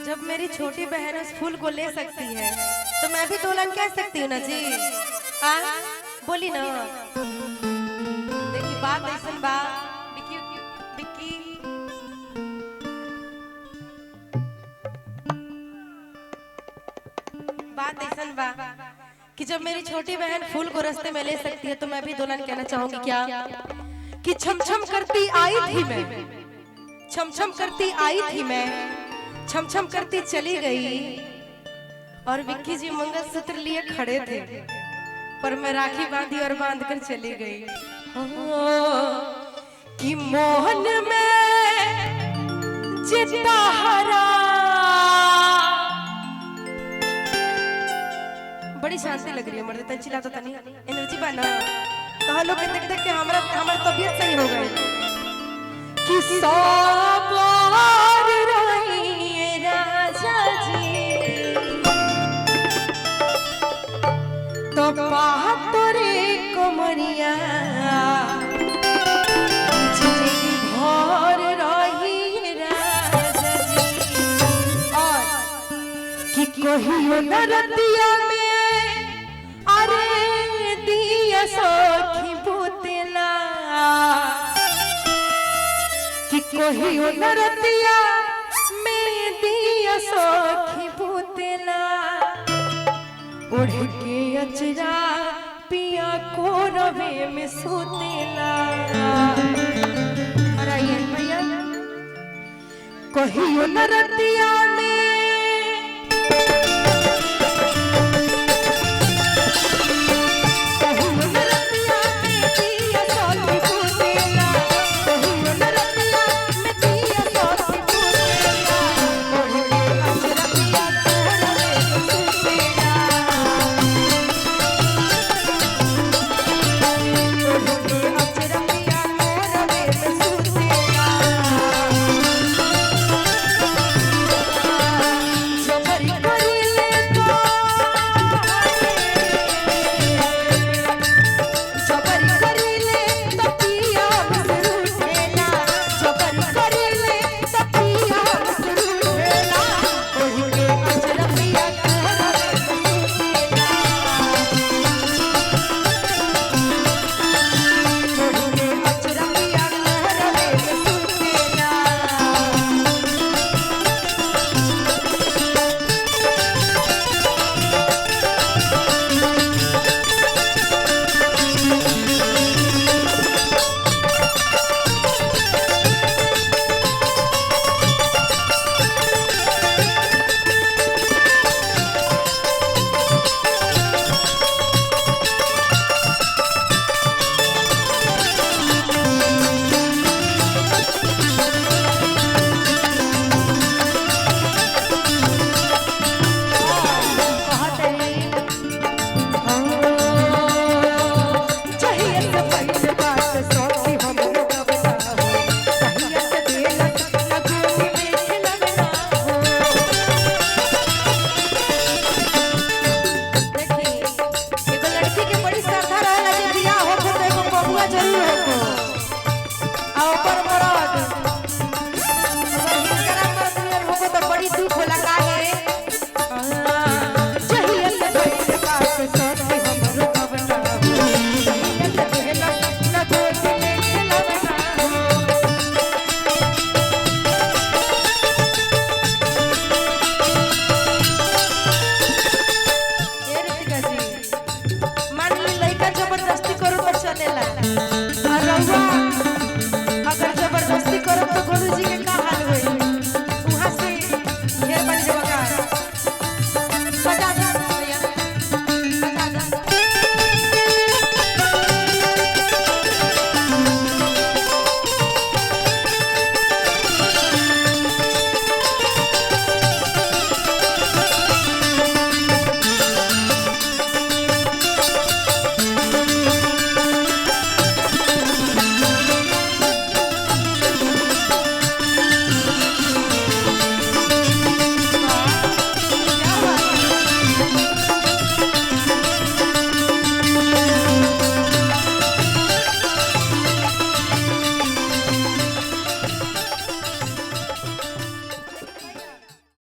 जब मेरी छोटी बहन उस फूल को ले सकती है तो मैं भी दुल्हन कह सकती हूँ ना जी। आ बोली ना, देखी बात ऐसा बा बिक्की बिक्की बात ऐसा बा कि जब मेरी छोटी बहन फूल को रास्ते में ले सकती है तो मैं भी दुल्हन कहना चाहूंगी क्या कि छम छम करती आई थी मैं, छम छम करती आई थी मैं, छम छम करती चली गई। और विक्की जी मंगलसूत्र लिए खड़े थे पर मैं राखी बांधी और बांध कर चली गई। कि मोहन में चिता हरा, बड़ी शांति लग रही है मर्द, तन चिल्ला तो तनी एनर्जी बना तो हम लोग देख देख के हमारा तबीयत सही हो गई। कि सवार रही राजा जी तो तोरे कमरिया भर रही राजा जी। और कि कहियो नरतिया में अरे दिया सखी बुतला, कि कहियो नरतिया में दिया सखी बुतला। उड़ के अचरा पिया को रवे में सुतेला। भैया कहियो नरतिया में